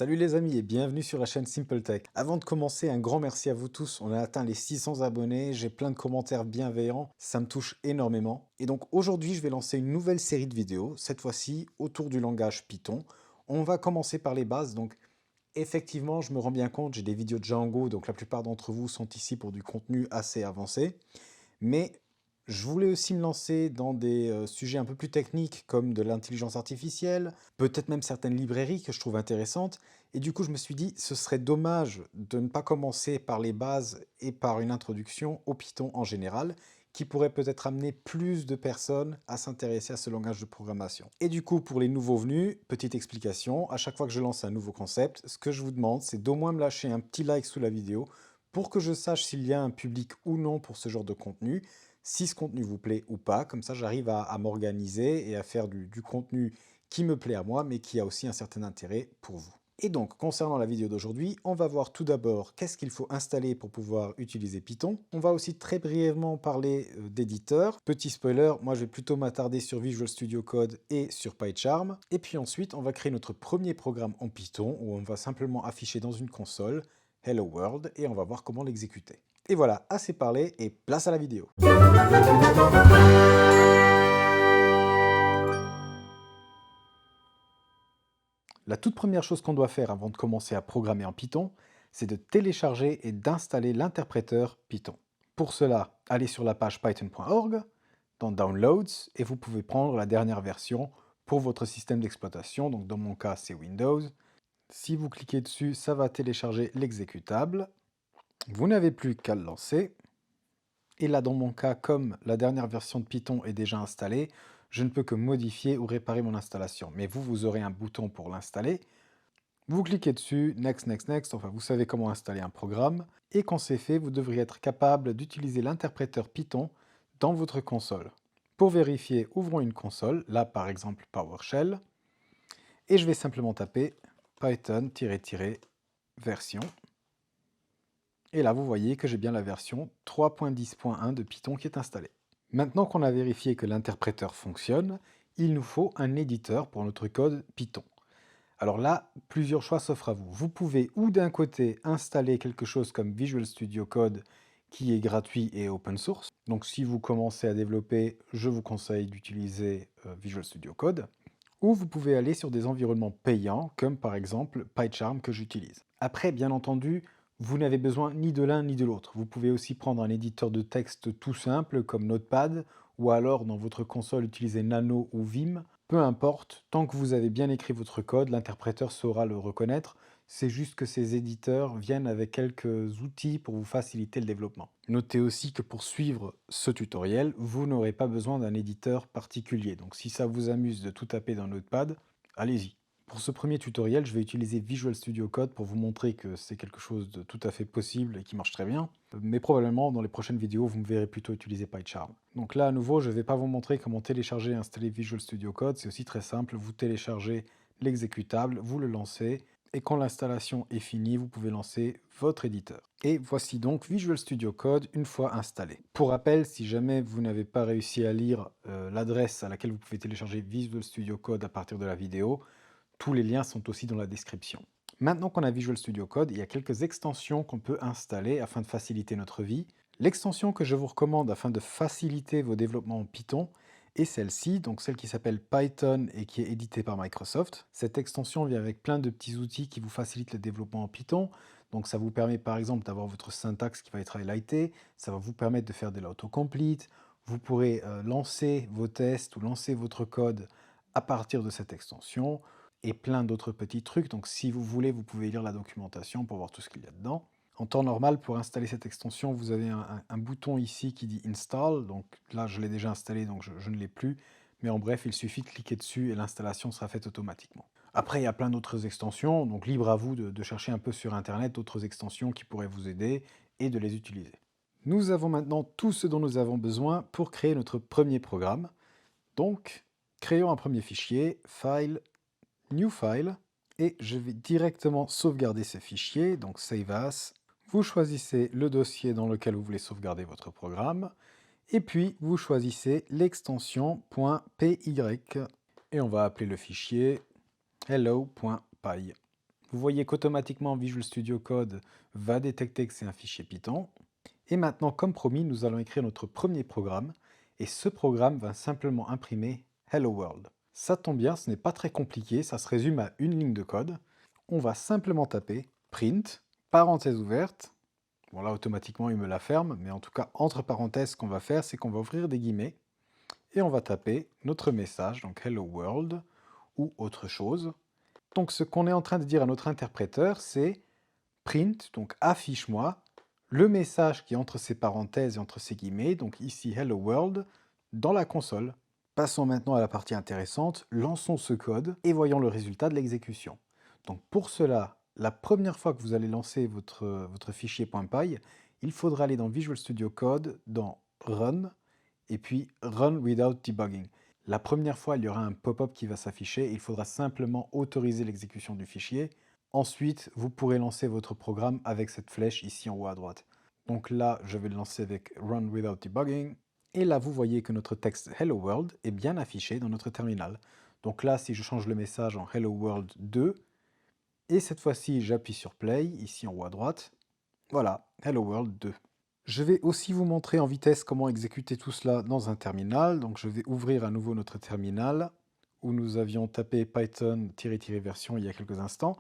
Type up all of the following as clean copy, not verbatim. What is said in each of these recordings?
Salut les amis et bienvenue sur la chaîne Simple Tech. Avant de commencer, un grand merci à vous tous. On a atteint les 600 abonnés, j'ai plein de commentaires bienveillants, ça me touche énormément. Et donc aujourd'hui, je vais lancer une nouvelle série de vidéos, cette fois-ci autour du langage Python. On va commencer par les bases. Donc effectivement, je me rends bien compte, j'ai des vidéos de Django, donc la plupart d'entre vous sont ici pour du contenu assez avancé. Mais je voulais aussi me lancer dans des sujets un peu plus techniques comme de l'intelligence artificielle, peut-être même certaines librairies que je trouve intéressantes. Et du coup, je me suis dit, ce serait dommage de ne pas commencer par les bases et par une introduction au Python en général, qui pourrait peut-être amener plus de personnes à s'intéresser à ce langage de programmation. Et du coup, pour les nouveaux venus, petite explication, à chaque fois que je lance un nouveau concept, ce que je vous demande, c'est d'au moins me lâcher un petit like sous la vidéo pour que je sache s'il y a un public ou non pour ce genre de contenu, si ce contenu vous plaît ou pas. Comme ça, j'arrive à m'organiser et à faire du contenu qui me plaît à moi, mais qui a aussi un certain intérêt pour vous. Et donc, concernant la vidéo d'aujourd'hui, on va voir tout d'abord qu'est-ce qu'il faut installer pour pouvoir utiliser Python. On va aussi très brièvement parler d'éditeurs. Petit spoiler, moi je vais plutôt m'attarder sur Visual Studio Code et sur PyCharm. Et puis ensuite, on va créer notre premier programme en Python où on va simplement afficher dans une console Hello World et on va voir comment l'exécuter. Et voilà, assez parlé et place à la vidéo. La toute première chose qu'on doit faire avant de commencer à programmer en Python, c'est de télécharger et d'installer l'interpréteur Python. Pour cela, allez sur la page python.org, dans Downloads, et vous pouvez prendre la dernière version pour votre système d'exploitation, donc dans mon cas c'est Windows. Si vous cliquez dessus, ça va télécharger l'exécutable. Vous n'avez plus qu'à le lancer. Et là, dans mon cas, comme la dernière version de Python est déjà installée, je ne peux que modifier ou réparer mon installation. Mais vous, vous aurez un bouton pour l'installer. Vous cliquez dessus, Next, Next, Next, enfin vous savez comment installer un programme. Et quand c'est fait, vous devriez être capable d'utiliser l'interpréteur Python dans votre console. Pour vérifier, ouvrons une console, là par exemple PowerShell, et je vais simplement taper Python-version. Et là, vous voyez que j'ai bien la version 3.10.1 de Python qui est installée. Maintenant qu'on a vérifié que l'interpréteur fonctionne, il nous faut un éditeur pour notre code Python. Alors là, plusieurs choix s'offrent à vous. Vous pouvez ou d'un côté installer quelque chose comme Visual Studio Code qui est gratuit et open source. Donc si vous commencez à développer, je vous conseille d'utiliser Visual Studio Code. Ou vous pouvez aller sur des environnements payants, comme par exemple PyCharm que j'utilise. Après, bien entendu, vous n'avez besoin ni de l'un ni de l'autre. Vous pouvez aussi prendre un éditeur de texte tout simple comme Notepad, ou alors dans votre console utiliser Nano ou Vim. Peu importe, tant que vous avez bien écrit votre code, l'interpréteur saura le reconnaître. C'est juste que ces éditeurs viennent avec quelques outils pour vous faciliter le développement. Notez aussi que pour suivre ce tutoriel, vous n'aurez pas besoin d'un éditeur particulier. Donc si ça vous amuse de tout taper dans Notepad, allez-y. Pour ce premier tutoriel, je vais utiliser Visual Studio Code pour vous montrer que c'est quelque chose de tout à fait possible et qui marche très bien. Mais probablement, dans les prochaines vidéos, vous me verrez plutôt utiliser PyCharm. Donc là, à nouveau, je ne vais pas vous montrer comment télécharger et installer Visual Studio Code. C'est aussi très simple. Vous téléchargez l'exécutable, vous le lancez, et quand l'installation est finie, vous pouvez lancer votre éditeur. Et voici donc Visual Studio Code une fois installé. Pour rappel, si jamais vous n'avez pas réussi à lire l'adresse à laquelle vous pouvez télécharger Visual Studio Code à partir de la vidéo, tous les liens sont aussi dans la description. Maintenant qu'on a Visual Studio Code, il y a quelques extensions qu'on peut installer afin de faciliter notre vie. L'extension que je vous recommande afin de faciliter vos développements en Python est celle-ci, donc celle qui s'appelle Python et qui est éditée par Microsoft. Cette extension vient avec plein de petits outils qui vous facilitent le développement en Python. Donc ça vous permet par exemple d'avoir votre syntaxe qui va être highlighté, ça va vous permettre de faire de l'autocomplete, vous pourrez lancer vos tests ou lancer votre code à partir de cette extension, et plein d'autres petits trucs. Donc si vous voulez, vous pouvez lire la documentation pour voir tout ce qu'il y a dedans. En temps normal, pour installer cette extension, vous avez un bouton ici qui dit Install. Donc là, je l'ai déjà installé, donc je ne l'ai plus. Mais en bref, il suffit de cliquer dessus et l'installation sera faite automatiquement. Après, il y a plein d'autres extensions, donc libre à vous de chercher un peu sur Internet d'autres extensions qui pourraient vous aider et de les utiliser. Nous avons maintenant tout ce dont nous avons besoin pour créer notre premier programme. Donc, créons un premier fichier, File, New File, et je vais directement sauvegarder ce fichier, donc Save As. Vous choisissez le dossier dans lequel vous voulez sauvegarder votre programme, et puis vous choisissez l'extension .py, et on va appeler le fichier hello.py. Vous voyez qu'automatiquement Visual Studio Code va détecter que c'est un fichier Python. Et maintenant, comme promis, nous allons écrire notre premier programme. Et ce programme va simplement imprimer Hello World. Ça tombe bien, ce n'est pas très compliqué, ça se résume à une ligne de code. On va simplement taper print, parenthèse ouverte. Bon là, automatiquement, il me la ferme, mais en tout cas, entre parenthèses, ce qu'on va faire, c'est qu'on va ouvrir des guillemets et on va taper notre message, donc Hello World, ou autre chose. Donc ce qu'on est en train de dire à notre interpréteur, c'est print, donc affiche-moi, le message qui est entre ces parenthèses et entre ces guillemets, donc ici Hello World, dans la console. Passons maintenant à la partie intéressante, lançons ce code et voyons le résultat de l'exécution. Donc pour cela, la première fois que vous allez lancer votre fichier .py, il faudra aller dans Visual Studio Code, dans Run, et puis Run Without Debugging. La première fois, il y aura un pop-up qui va s'afficher, il faudra simplement autoriser l'exécution du fichier. Ensuite, vous pourrez lancer votre programme avec cette flèche ici en haut à droite. Donc là, je vais le lancer avec Run Without Debugging. Et là, vous voyez que notre texte Hello World est bien affiché dans notre terminal. Donc là, si je change le message en Hello World 2, et cette fois-ci, j'appuie sur Play, ici en haut à droite, voilà, Hello World 2. Je vais aussi vous montrer en vitesse comment exécuter tout cela dans un terminal. Donc je vais ouvrir à nouveau notre terminal, où nous avions tapé Python-version il y a quelques instants.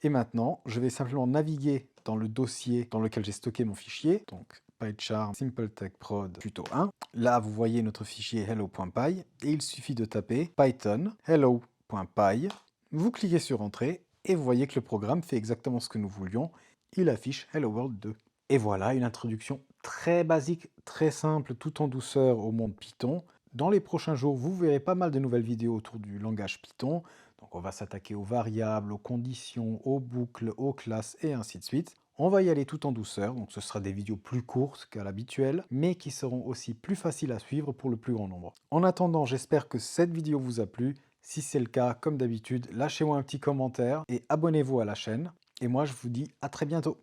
Et maintenant, je vais simplement naviguer dans le dossier dans lequel j'ai stocké mon fichier, donc PyCharm SimpleTechProd Tuto 1. Là, vous voyez notre fichier hello.py et il suffit de taper Python hello.py. Vous cliquez sur Entrée et vous voyez que le programme fait exactement ce que nous voulions. Il affiche Hello World 2. Et voilà, une introduction très basique, très simple, tout en douceur au monde Python. Dans les prochains jours, vous verrez pas mal de nouvelles vidéos autour du langage Python. Donc on va s'attaquer aux variables, aux conditions, aux boucles, aux classes et ainsi de suite. On va y aller tout en douceur, donc ce sera des vidéos plus courtes qu'à l'habituel, mais qui seront aussi plus faciles à suivre pour le plus grand nombre. En attendant, j'espère que cette vidéo vous a plu. Si c'est le cas, comme d'habitude, lâchez-moi un petit commentaire et abonnez-vous à la chaîne. Et moi, je vous dis à très bientôt.